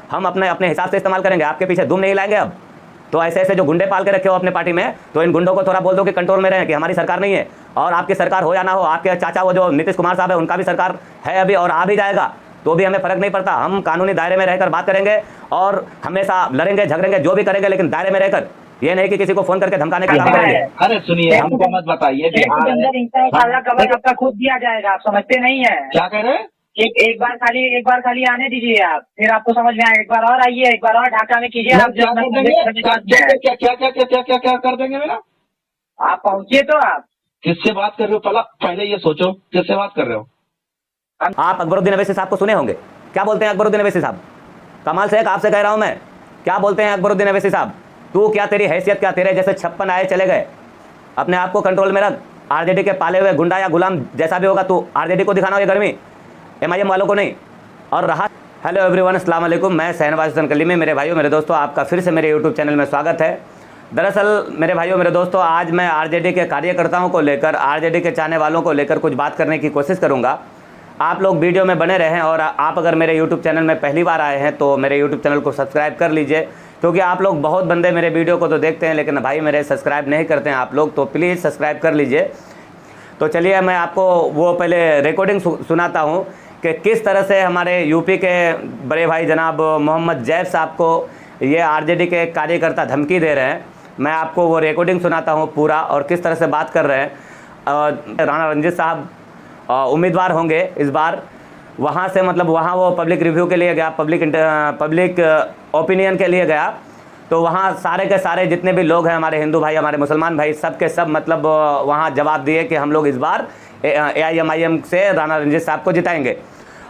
हम अपने अपने हिसाब से इस्तेमाल करेंगे, आपके पीछे दुम नहीं लाएंगे। अब तो ऐसे ऐसे जो गुंडे पाल के रखे हो अपने पार्टी में, तो इन गुंडों को थोड़ा बोल दो कि कंट्रोल में रहें, कि हमारी सरकार नहीं है, और आपकी सरकार हो या ना हो, आपके चाचा वो जो नीतीश कुमार साहब है उनका भी सरकार है अभी और आ भी जाएगा, तो भी हमें फर्क नहीं पड़ता। हम कानूनी दायरे में रहकर बात करेंगे और हमेशा लड़ेंगे झगड़ेंगे जो भी करेंगे, लेकिन दायरे में रहकर, ये नहीं कि किसी को फोन करके धमकाने का काम करेंगे। अरे सुनिए, हमको मत बताइए बिहार है। कवर आपका खुद दिया जाएगा, आप समझते नहीं है। क्या कह रहे हैं? एक बार खाली आने दीजिए आप, फिर आपको समझ में आएगा। एक बार और आइए, एक बार और ढाका में कीजिए आप। क्या कर देंगे? क्या कर देंगे मेरा? आप पहुंचिए तो आप किससे बात कर रहे हो? पहले ये सोचो, किससे बात कर रहे हो? आप अकबरुद्दीन अवैसी साहब को सुने होंगे, क्या बोलते हैं अकबरुद्दीन अवैसी साहब? कमाल शेख आपसे कह रहा हूं मैं, क्या बोलते हैं अकबरुद्दीन अवैसी साहब? तू क्या, तेरी हैसियत क्या, तेरे जैसे 56 आए चले गए, अपने आप को कंट्रोल में रख। आरजेडी के पाले हुए गुंडा या गुलाम जैसा भी होगा, तू आरजेडी को दिखाना ये गर्मी, एमआईएम वालों को नहीं। और रहा, हेलो एवरीवन, अस्सलाम वालेकुम, मैं शहनवाज हुसैन कलीमी। मेरे भाइयों मेरे दोस्तों, आपका फिर से मेरे यूट्यूब चैनल में स्वागत है। दरअसल मेरे भाइयों मेरे दोस्तों, आज मैं आरजेडी के कार्यकर्ताओं को लेकर, आरजेडी के चाहने वालों को लेकर कुछ बात करने की कोशिश करूँगा। आप लोग वीडियो में बने रहें, और आप अगर मेरे यूट्यूब चैनल में पहली बार आए हैं तो मेरे यूट्यूब चैनल को सब्सक्राइब कर लीजिए, क्योंकि आप लोग बहुत बंदे मेरे वीडियो को तो देखते हैं लेकिन भाई मेरे सब्सक्राइब नहीं करते हैं आप लोग, तो प्लीज़ सब्सक्राइब कर लीजिए। तो चलिए मैं आपको वो पहले रिकॉर्डिंग सुनाता हूँ कि किस तरह से हमारे यूपी के बड़े भाई जनाब मोहम्मद जैद साहब को ये आरजेडी के कार्यकर्ता धमकी दे रहे हैं। मैं आपको वो रिकॉर्डिंग सुनाता हूँ पूरा, और किस तरह से बात कर रहे हैं। राणा रंजीत साहब उम्मीदवार होंगे इस बार, वहाँ से मतलब वहाँ वो पब्लिक रिव्यू के लिए गया, पब्लिक ओपिनियन के लिए गया, तो वहाँ सारे के सारे जितने भी लोग हैं, हमारे हिंदू भाई, हमारे मुसलमान भाई, सब के सब मतलब वहाँ जवाब दिए कि हम लोग इस बार AIMIM से राणा रंजीत साहब को जिताएंगे।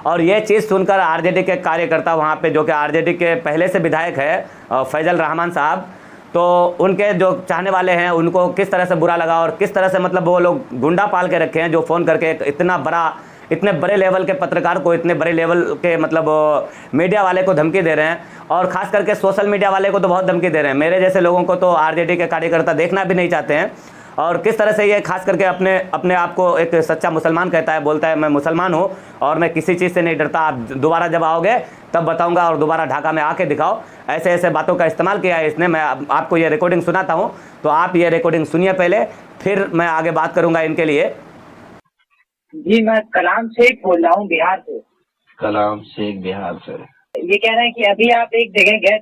और ये चीज़ सुनकर आरजेडी के कार्यकर्ता वहाँ पे, जो कि आरजेडी के पहले से विधायक है फैजल रहमान साहब, तो उनके जो चाहने वाले हैं उनको किस तरह से बुरा लगा, और किस तरह से मतलब वो लोग गुंडा पाल के रखे हैं जो फ़ोन करके इतने बड़े लेवल के पत्रकार को, इतने बड़े लेवल के मतलब मीडिया वाले को धमकी दे रहे हैं, और ख़ास करके सोशल मीडिया वाले को तो बहुत धमकी दे रहे हैं। मेरे जैसे लोगों को तो आरजेडी के कार्यकर्ता देखना भी नहीं चाहते हैं। और किस तरह से ये खास करके अपने आप को एक सच्चा मुसलमान कहता है, बोलता है मैं मुसलमान हूँ और मैं किसी चीज़ से नहीं डरता, आप दोबारा जब आओगे तब बताऊंगा और दोबारा ढाका में आके दिखाओ, ऐसे ऐसे बातों का इस्तेमाल किया है इसने। मैं आपको ये रिकॉर्डिंग सुनाता हूँ, तो आप ये रिकॉर्डिंग सुनिए पहले, फिर मैं आगे बात करूँगा इनके लिए। जी, मैं कलाम शेख बोल रहा हूँ बिहार से। कलाम शेख बिहार से। ये कह रहे हैं कि अभी आप एक जगह गए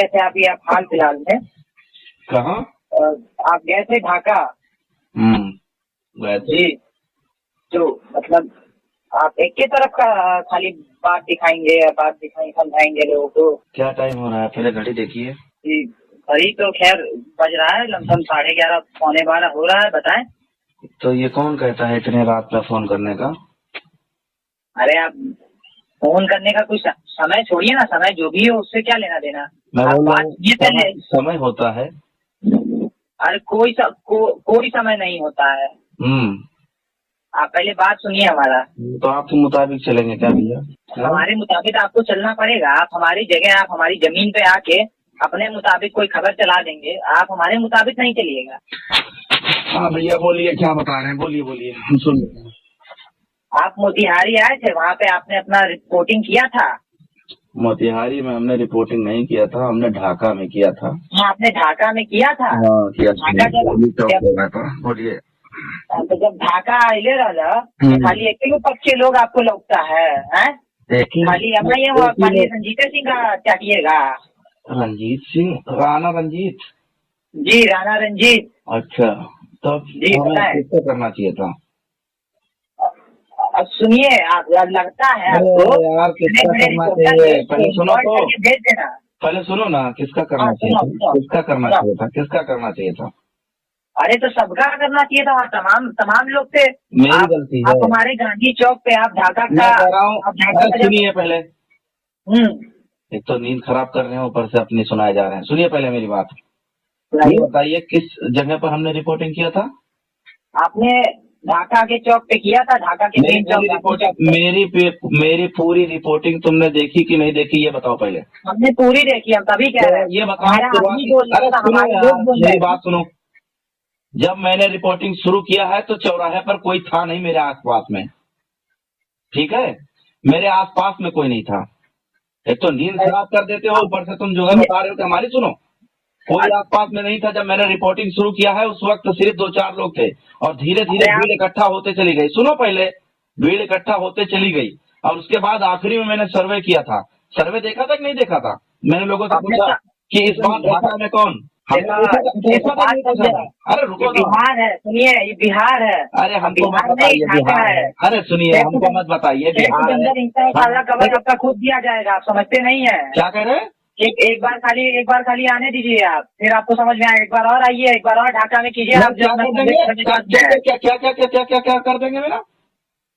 थे, अभी आप हाल फिलहाल में कहाँ? आप गए थे ढाका। गए थे। जी, तो मतलब आप एक ही तरफ का खाली बात दिखाएंगे, समझाएंगे लोगों को। क्या टाइम हो रहा है? पहले घड़ी देखिए। जी, घड़ी तो खैर बज रहा है, लमसम 11:30 पौने 12 हो रहा है। बताएं। तो ये कौन कहता है इतने रात में फोन करने का? अरे आप फोन करने का कुछ समय छोड़िए ना, समय जो भी हो उससे क्या लेना देना। मैं आप बोल रहा बात हूँ, ये पहले। समय होता है। अरे कोई समय नहीं होता है। आप पहले बात सुनिए हमारा। तो आपके मुताबिक चलेंगे क्या भैया? हमारे मुताबिक आपको चलना पड़ेगा। आप हमारी जगह, आप हमारी जमीन पे आके अपने मुताबिक कोई खबर चला देंगे, आप हमारे मुताबिक नहीं चलिएगा। हाँ भैया बोलिए, क्या बता रहे हैं? बोलिए हम सुन रहे हैं। आप मोतिहारी आए थे, वहाँ पे आपने अपना रिपोर्टिंग किया था। मोतिहारी में हमने रिपोर्टिंग नहीं किया था, हमने ढाका में किया था। हाँ, आपने ढाका में किया था। हाँ किया था। बोलिए। तो जब ढाका आइले रहा, खाली एक ही पक्ष के लोग आपको लगता है, खाली MIM और खाली रंजीत सिंह का चाहिएगा। रंजीत सिंह, राणा रंजीत। जी, राणा रंजीत। अच्छा, तब किसका करना चाहिए था? अब सुनिए, आप लगता है आपको यार किसका करना चाहिए? पहले सुनो तो, भेज देना। पहले सुनो ना, किसका करना चाहिए था? किसका करना चाहिए था? किसका करना चाहिए था? अरे तो सबका करना चाहिए था, तमाम लोग थे। मेरी गलती है। आप हमारे गांधी चौक पे, आप ढाका मैं कह रहा हूँ, सुनिए पहले। एक तो नींद खराब कर रहे हैं, ऊपर से अपनी सुनाए जा रहे हैं। सुनिए पहले मेरी बात। ये बताइए किस जगह पर हमने रिपोर्टिंग किया था? आपने ढाका के चौक पे किया था, ढाका के मेन चौक। मेरी पूरी रिपोर्टिंग तुमने देखी कि नहीं देखी, ये बताओ पहले। हमने पूरी देखी, हम तभी कह रहे हैं। ये बताओ, मेरी बात सुनो। जब मैंने रिपोर्टिंग शुरू किया है तो चौराहे पर कोई था नहीं मेरे आसपास में, ठीक है? मेरे आसपास में कोई नहीं था। एक तो नींद खराब कर देते हो, ऊपर से तुम जो है बता रहे हो कि हमारी सुनो। कोई आसपास में नहीं था जब मैंने रिपोर्टिंग शुरू किया है, उस वक्त सिर्फ 2-4 लोग थे और धीरे धीरे भीड़ इकट्ठा होते चली गई। सुनो, पहले भीड़ इकट्ठा होते चली गई और उसके बाद आखिरी में मैंने सर्वे किया था। सर्वे देखा था कि नहीं देखा था? मैंने लोगों से पूछा कि इस बार ढाका में कौन, अरे रुको, बिहार है, सुनिए, ये बिहार है। अरे हमको मत बताइए बिहार है। अरे सुनिए, हमको मत बताइए बिहार है। कवर आपका खुद दिया जाएगा, आप समझते नहीं है। क्या कह रहे हैं? एक बार खाली आने दीजिए आप, फिर आपको समझ में आएगा। एक बार और आइए, एक बार और ढाका में कीजिए आप। क्या कर देंगे? क्या कर देंगे मेरा?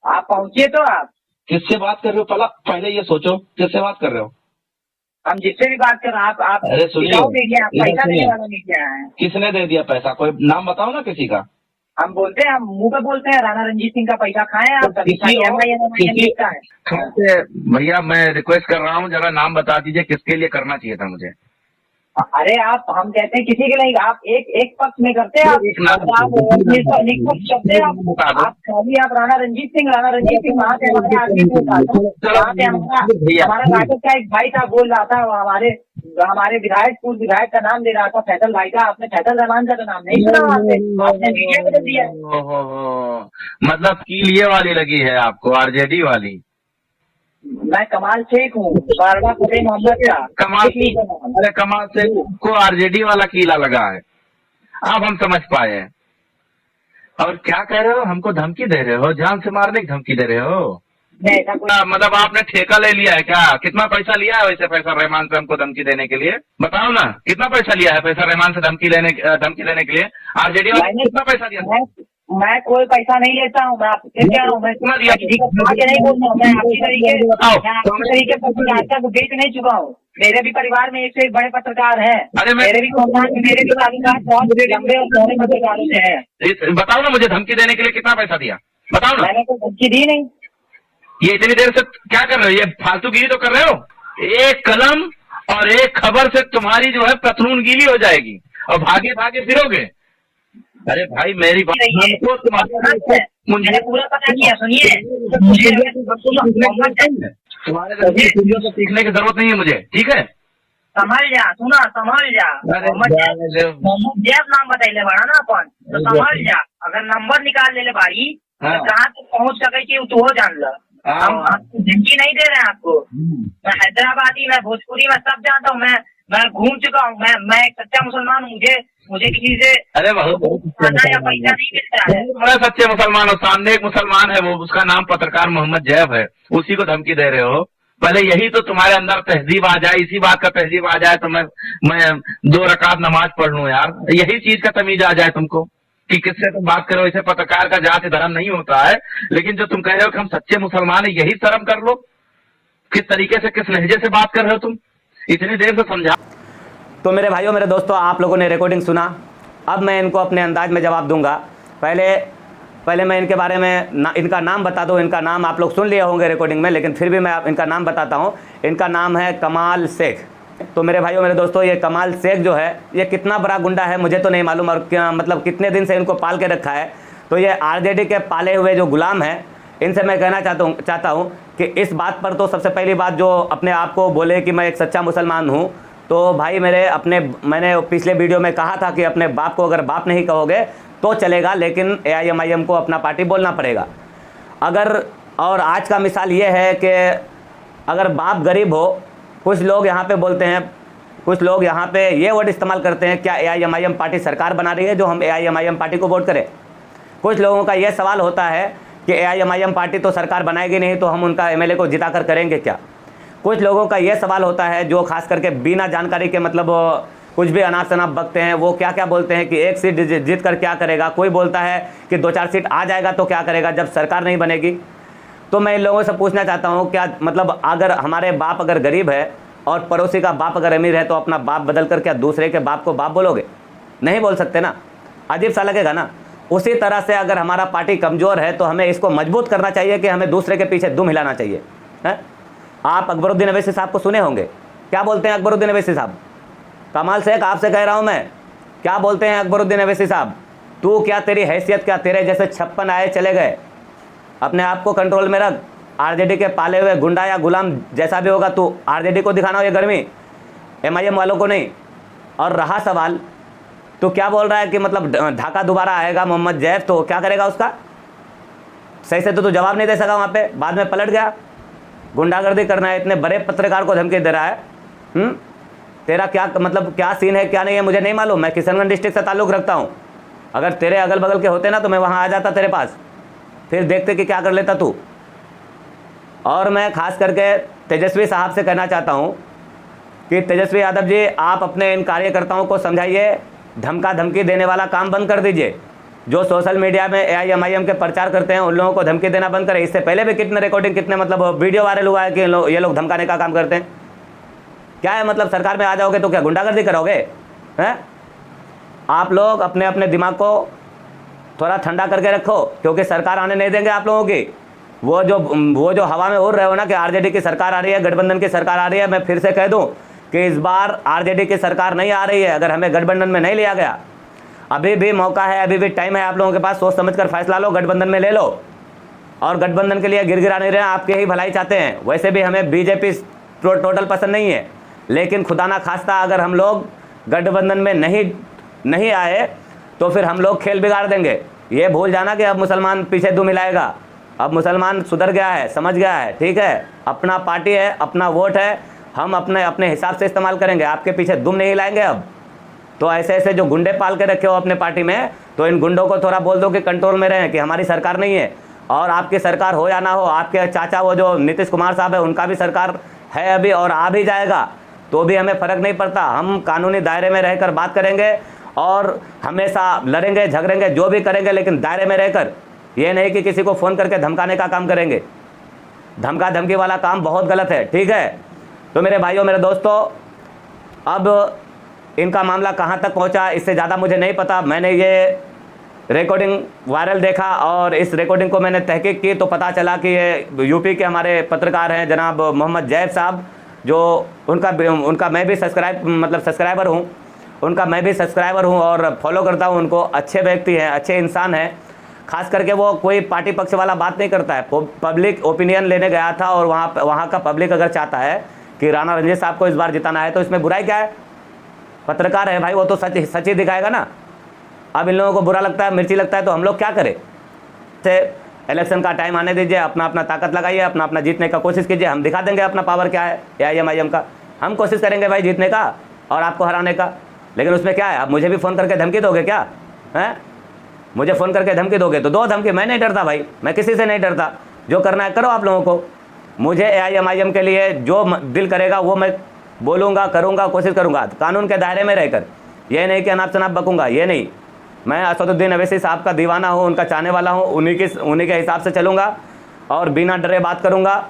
आप पहुंचिए तो आप। किससे बात कर रहे हो? पहले ये सोचो, किससे बात कर रहे हो? हम जिससे भी बात कर रहे हैं, आप अरे सुनिए, पैसा देने वाला मीडिया है। किसने दे दिया पैसा? कोई नाम बताओ ना किसी का। हम बोलते हैं, हम मुंह पे बोलते हैं, राणा रंजीत सिंह का पैसा खाएं आप। भैया मैं रिक्वेस्ट कर रहा हूँ, जरा नाम बता दीजिए किसके लिए करना चाहिए था मुझे। अरे आप, हम कहते हैं किसी के नहीं, आप एक पक्ष में करते हैं, आप खाली आप राणा रंजीत सिंह वहाँ से हमारे आदमी को उठाते हैं। वहाँ से हमारा राजद का एक भाई था, बोल रहा था, हमारे विधायक, पूर्व विधायक का नाम ले रहा था, फैसल भाई का। आपने फैसल रहमान का तो नाम नहीं सुना वहाँ से, आपने मीडिया में दे दिया। मतलब कील ये वाली लगी है आपको, आरजेडी वाली? मैं कमाल शेख हूँ, बारवा फतेह मोहम्मद का। कमाल शेख को आरजेडी वाला कीला लगा है। अब हम समझ पाए हैं। और क्या कह रहे हो? हमको धमकी दे रहे हो? जान से मारने की धमकी दे रहे हो? मतलब आपने ठेका ले लिया है क्या? कितना पैसा लिया है वैसे फैसल रहमान से हमको धमकी देने के लिए? बताओ ना, कितना पैसा लिया है फैसल रहमान से धमकी लेने के लिए? आरजेडी वाले ने कितना पैसा दिया? मैं कोई पैसा नहीं लेता हूँ। मैं आपसे कह रहा हूँ, मैं किसी को नहीं बोल रहा हूँ। मैं आपकी तरीके पर आज तक बेच नहीं चुका हूँ। मेरे भी परिवार में एक से एक बड़े पत्रकार हैं। अरे मेरे भी ताल्लुकात बहुत लंबे और बड़े पत्रकारों से हैं। बताओ ना, मुझे धमकी देने के लिए कितना पैसा दिया? बताओ ना। मैंने कोई धमकी दी नहीं। ये इतनी देर से क्या कर रहे हो? ये फालतूगिरी तो कर रहे हो। एक कलम और एक खबर से तुम्हारी जो है पतलून गीली हो जाएगी और भागे भागे फिरोगे। अरे भाई मेरी बात मुझे पूरा पता किया। सुनिए, तुम्हारे से सीखने की जरूरत नहीं है मुझे, ठीक है? संभल जा, सुना, संभल जा। मोहम्मद जैब नाम बताइले बड़ा ना अपन, तो संभल जा। अगर नंबर निकाल ले बारी तो कहाँ तक पहुँच सके कि तू हो जान लो। हम धमकी नहीं दे रहे हैं आपको। मैं हैदराबादी, मैं भोजपुरी, मैं सब जानता हूँ। मैं घूम चुका हूँ। मैं एक सच्चा मुसलमान हूँ। मुझे किसी से अरे पैसा नहीं मिलता है। बड़ा सच्चे मुसलमान हो। सामने एक मुसलमान है, वो उसका नाम पत्रकार मोहम्मद जैब है, उसी को धमकी दे रहे हो। पहले यही तो तुम्हारे अंदर तहजीब आ जाए, इसी बात का तहजीब आ जाए तो मैं 2 रकात नमाज पढ़ लूं यार। यही चीज का तमीज आ जाए तुमको कि किससे तुम बात करो। इसे पत्रकार का जाति धर्म नहीं होता है, लेकिन जो तुम कह रहे हो कि हम सच्चे मुसलमान है, यही शर्म कर लो। किस तरीके से, किस लहजे से बात कर रहे हो तुम? इतनी देर से समझा। तो मेरे भाइयों, मेरे दोस्तों, आप लोगों ने रिकॉर्डिंग सुना। अब मैं इनको अपने अंदाज में जवाब दूंगा। पहले मैं इनके बारे में इनका नाम बता दूं। इनका नाम आप लोग सुन लिए होंगे रिकॉर्डिंग में, लेकिन फिर भी मैं इनका नाम बताता हूं। इनका नाम है कमाल शेख। तो मेरे भाइयों, मेरे दोस्तों, ये कमाल शेख जो है, ये कितना बड़ा गुंडा है मुझे तो नहीं मालूम, और मतलब कितने दिन से इनको पाल के रखा है। तो ये आरजेडी के पाले हुए जो गुलाम हैं, इनसे मैं कहना चाहता हूँ कि इस बात पर तो सबसे पहली बात, जो अपने आप को बोले कि मैं एक सच्चा मुसलमान हूँ, तो भाई मैंने पिछले वीडियो में कहा था कि अपने बाप को अगर बाप नहीं कहोगे तो चलेगा, लेकिन AIMIM को अपना पार्टी बोलना पड़ेगा। और आज का मिसाल ये है कि अगर बाप गरीब हो, कुछ लोग यहाँ पे बोलते हैं, कुछ लोग यहाँ पे ये वर्ड इस्तेमाल करते हैं, क्या AIMIM पार्टी सरकार बना रही है जो हम AIMIM पार्टी को वोट करें? कुछ लोगों का ये सवाल होता है कि AIMIM पार्टी तो सरकार बनाएगी नहीं, तो हम उनका MLA को जिता कर करेंगे क्या? कुछ लोगों का ये सवाल होता है, जो खास करके बिना जानकारी के मतलब कुछ भी अनाप शनाप बकते हैं, वो क्या बोलते हैं कि 1 सीट जीत कर क्या करेगा। कोई बोलता है कि 2-4 सीट आ जाएगा तो क्या करेगा जब सरकार नहीं बनेगी। तो मैं इन लोगों से पूछना चाहता हूँ, क्या मतलब अगर हमारे बाप अगर गरीब है और पड़ोसी का बाप अगर अमीर है, तो अपना बाप बदल कर क्या दूसरे के बाप को बाप बोलोगे? नहीं बोल सकते ना, अजीब सा लगेगा ना। उसी तरह से अगर हमारा पार्टी कमज़ोर है तो हमें इसको मजबूत करना चाहिए कि हमें दूसरे के पीछे दुम हिलाना चाहिए। है? आप अकबरुद्दीन अवैसी साहब को सुने होंगे, क्या बोलते हैं अकबरुद्दीन अवैसी साहब? कमाल शेख, आपसे कह रहा हूं मैं, क्या बोलते हैं अकबरुद्दीन अवैसी साहब? तू क्या, तेरी हैसियत क्या, तेरे जैसे 56 आए चले गए, अपने आप को कंट्रोल में रख। आरजेडी के पाले हुए गुंडा या गुलाम जैसा भी होगा, तू आरजेडी को दिखाना हो ये गर्मी, एमआईएम वालों को नहीं। और रहा सवाल, तो क्या बोल रहा है कि मतलब ढाका दोबारा आएगा मोहम्मद जैफ, तो क्या करेगा उसका? सही से तो तू जवाब नहीं दे सका वहाँ पे, बाद में पलट गया। गुंडागर्दी करना है, इतने बड़े पत्रकार को धमकी दे रहा है। तेरा क्या मतलब क्या सीन है क्या नहीं है मुझे नहीं मालूम। मैं किशनगंज डिस्ट्रिक्ट से ताल्लुक़ रखता हूँ, अगर तेरे अगल बगल के होते ना तो मैं वहाँ आ जाता तेरे पास, फिर देखते कि क्या कर लेता तू। और मैं खास करके तेजस्वी साहब से कहना चाहता हूँ कि तेजस्वी यादव जी, आप अपने इन कार्यकर्ताओं को समझाइए, धमका धमकी देने वाला काम बंद कर दीजिए। जो सोशल मीडिया में AIMIM के प्रचार करते हैं उन लोगों को धमकी देना बंद करें। इससे पहले भी कितने रिकॉर्डिंग, कितने मतलब वीडियो वायरल हुआ है कि ये लोग धमकाने का काम करते हैं। क्या है मतलब, सरकार में आ जाओगे तो क्या गुंडागर्दी करोगे? हैं? आप लोग अपने अपने दिमाग को थोड़ा ठंडा करके रखो, क्योंकि सरकार आने नहीं देंगे आप लोगों की। वो जो हवा में उड़ रहे हो ना कि आरजेडी की सरकार आ रही है, गठबंधन की सरकार आ रही है, मैं फिर से कह दूं कि इस बार आरजेडी की सरकार नहीं आ रही है। अगर हमें गठबंधन में नहीं लिया गया, अभी भी मौका है, अभी भी टाइम है आप लोगों के पास, सोच समझ कर फैसला लो, गठबंधन में ले लो। और गठबंधन के लिए गिरगिरा नहीं रहे, आपके ही भलाई चाहते हैं। वैसे भी हमें बीजेपी टोटल पसंद नहीं है, लेकिन खुदा ना खास्ता अगर हम लोग गठबंधन में नहीं आए तो फिर हम लोग खेल बिगाड़ देंगे। ये भूल जाना कि अब मुसलमान पीछे दुम मिलाएगा। अब मुसलमान सुधर गया है, समझ गया है, ठीक है। अपना पार्टी है, अपना वोट है, हम अपने हिसाब से इस्तेमाल करेंगे, आपके पीछे दुम नहीं लाएंगे। अब तो ऐसे जो गुंडे पाल के रखे हो अपने पार्टी में, तो इन गुंडों को थोड़ा बोल दो कि कंट्रोल में रहें, कि हमारी सरकार नहीं है। और आपकी सरकार हो या ना हो, आपके चाचा वो जो नीतीश कुमार साहब है उनका भी सरकार है अभी और आ भी जाएगा, तो भी हमें फ़र्क नहीं पड़ता। हम कानूनी दायरे में रहकर बात करेंगे और हमेशा लड़ेंगे झगड़ेंगे, जो भी करेंगे, लेकिन दायरे में रहकर। ये नहीं कि किसी को फ़ोन करके धमकाने का काम करेंगे। धमका धमकी वाला काम बहुत गलत है, ठीक है। तो मेरे भाइयों मेरे दोस्तों, अब इनका मामला कहाँ तक पहुँचा इससे ज़्यादा मुझे नहीं पता। मैंने ये रिकॉर्डिंग वायरल देखा और इस रिकॉर्डिंग को मैंने तहकीक की तो पता चला कि ये यूपी के हमारे पत्रकार हैं जनाब मोहम्मद जैफ साहब, जो उनका मैं भी सब्सक्राइबर हूँ, उनका मैं भी सब्सक्राइबर हूँ और फॉलो करता हूँ उनको। अच्छे व्यक्ति हैं, अच्छे इंसान हैं। खास करके वो कोई पार्टी पक्ष वाला बात नहीं करता है। पब्लिक ओपिनियन लेने गया था और वहाँ का पब्लिक अगर चाहता है कि राणा रंजीत साहब को इस बार जिताना है तो इसमें बुराई क्या है? पत्रकार है भाई, वो तो सच ही दिखाएगा ना। अब इन लोगों को बुरा लगता है, मिर्ची लगता है, तो हम लोग क्या करें? इलेक्शन का टाइम आने दीजिए, अपना ताकत लगाइए, अपना जीतने का कोशिश कीजिए। हम दिखा देंगे अपना पावर क्या है AIMIM का। हम कोशिश करेंगे भाई जीतने का और आपको हराने का। लेकिन उसमें क्या है, आप मुझे भी फ़ोन करके धमकी दोगे क्या? हैं? मुझे फ़ोन करके धमकी दोगे तो दो धमकी, मैं नहीं डरता भाई, मैं किसी से नहीं डरता। जो करना है करो आप लोगों को। मुझे AIMIM के लिए जो दिल करेगा वो मैं बोलूँगा, करूँगा, कोशिश करूँगा कानून के दायरे में रहकर। ये नहीं कि अनाप शनाप बकूँगा, ये नहीं। मैं असदुद्दीन अवैसी साहब का दीवाना हूँ, उनका चाहने वाला हूँ, उन्हीं के हिसाब से चलूँगा और बिना डरे बात करूँगा।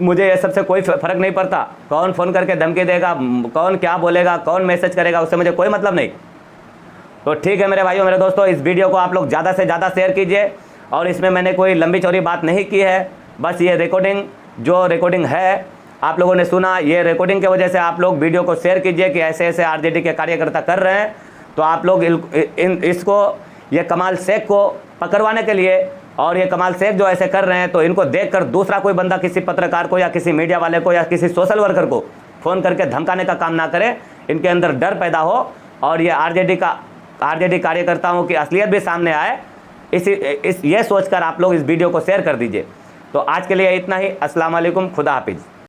मुझे ये सबसे कोई फ़र्क नहीं पड़ता कौन फ़ोन करके धमकी देगा, कौन क्या बोलेगा, कौन मैसेज करेगा, उससे मुझे कोई मतलब नहीं। तो ठीक है मेरे भाइयों मेरे दोस्तों, इस वीडियो को आप लोग ज़्यादा से ज़्यादा शेयर कीजिए। और इसमें मैंने कोई लंबी चौड़ी बात नहीं की है, बस ये रिकॉर्डिंग है आप लोगों ने सुना, ये रिकॉर्डिंग की वजह से आप लोग वीडियो को शेयर कीजिए कि ऐसे ऐसे आरजेडी के कार्यकर्ता कर रहे हैं। तो आप लोग ये कमाल शेख को पकड़वाने के लिए, और ये कमाल शेख जो ऐसे कर रहे हैं, तो इनको देखकर दूसरा कोई बंदा किसी पत्रकार को या किसी मीडिया वाले को या किसी सोशल वर्कर को फ़ोन करके धमकाने का काम ना करे। इनके अंदर डर पैदा हो और ये आरजेडी कार्यकर्ताओं की असलियत भी सामने आए, ये सोचकर आप लोग इस वीडियो को शेयर कर दीजिए। तो आज के लिए इतना ही। अस्सलाम वालेकुम, खुदा हाफिज़।